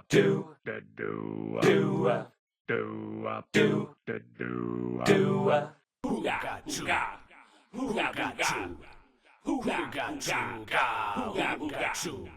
do da do do do do da do do who got you who got you who got you who got you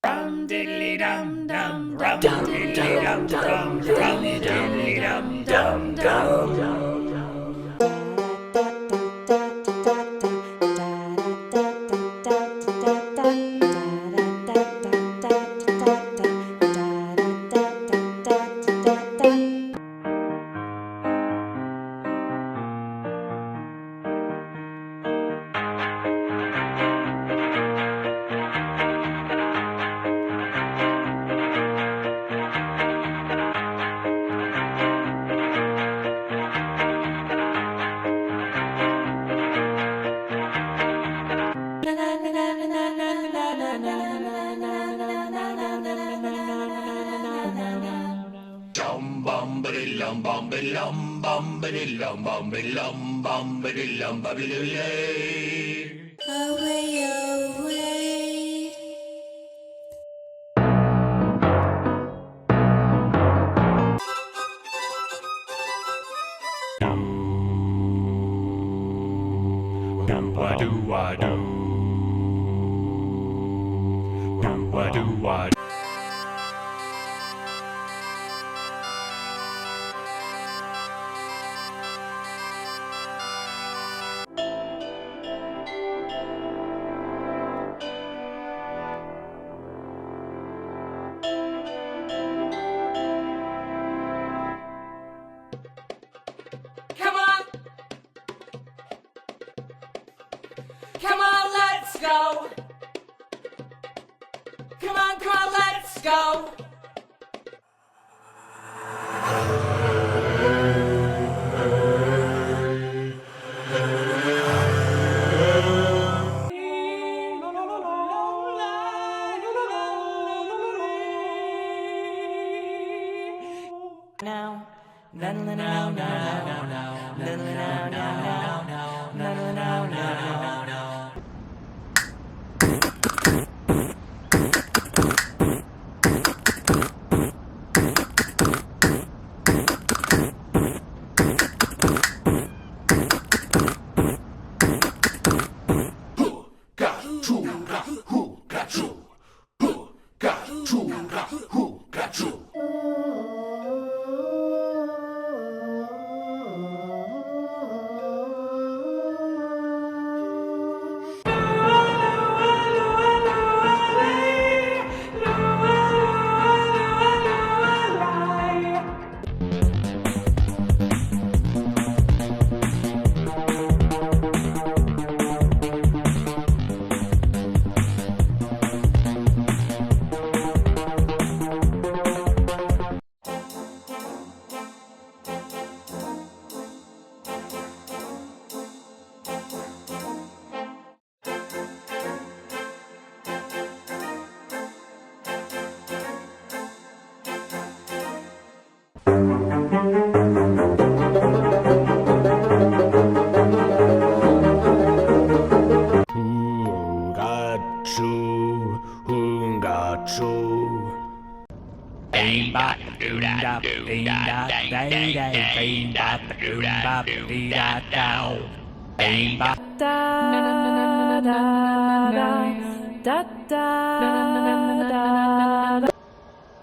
Rum diddly dum dum, rum diddly dum dum, rum diddly dum dum dum. Bum bum ba lum bum ba lum bum ba lum bum ba lum ba away away. Dum wa do wa do. Dum wa do wa. Come on, let's go. Come on, let's go. Now, now, now, now, now, now, now, now, now, now, now, now, now, now. Bing bop doom da ding da day day. Bing bop doom bop dee da dow. Bing bop da da da da da da.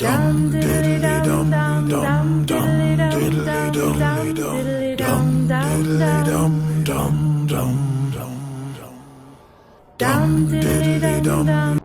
Dum diddly dum dum dum diddly dum dum diddly dum dum dum dum diddly dum dum.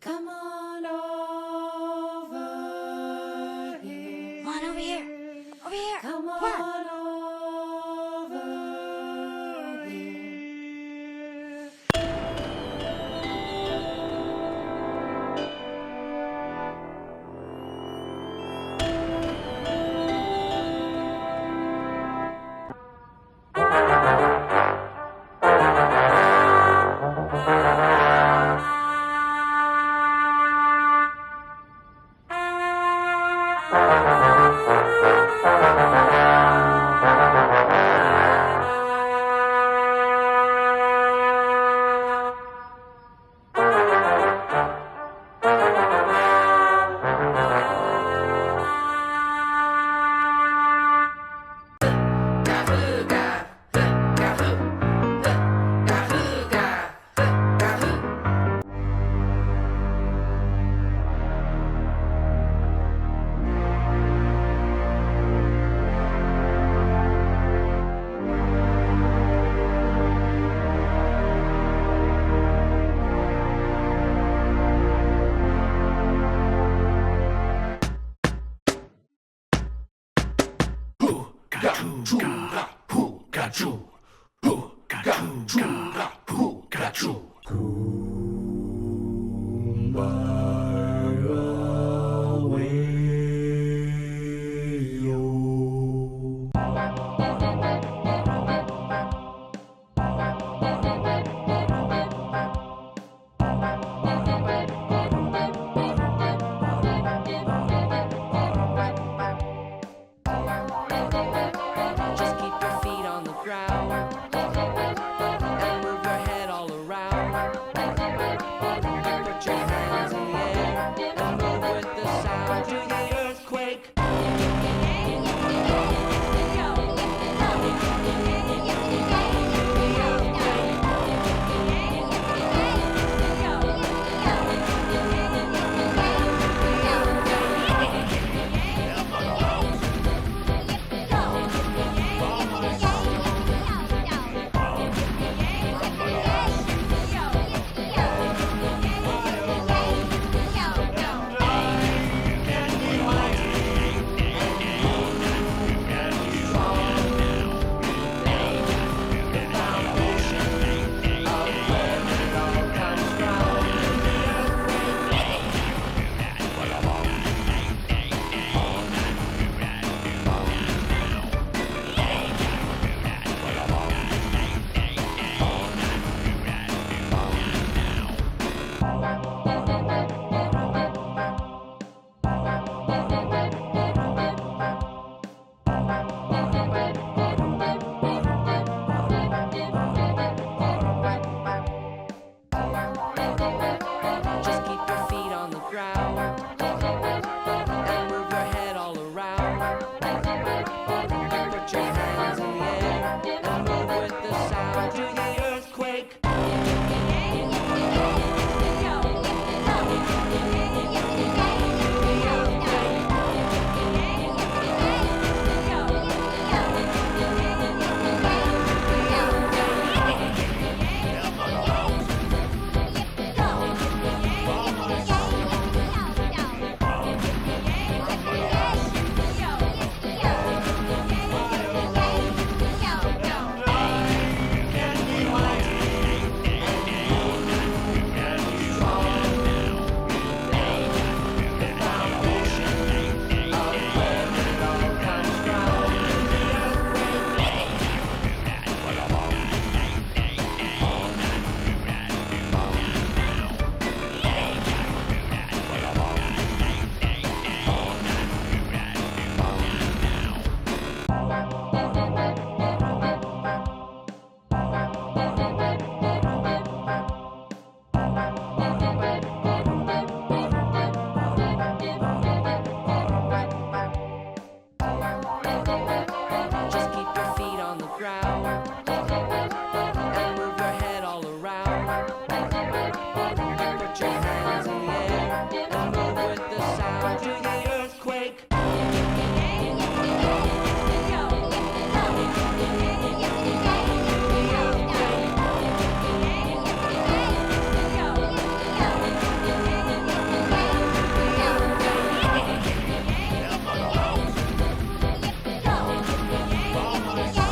Come on over here. Come on over here. Over here. Come Come on. on over here. Who got you?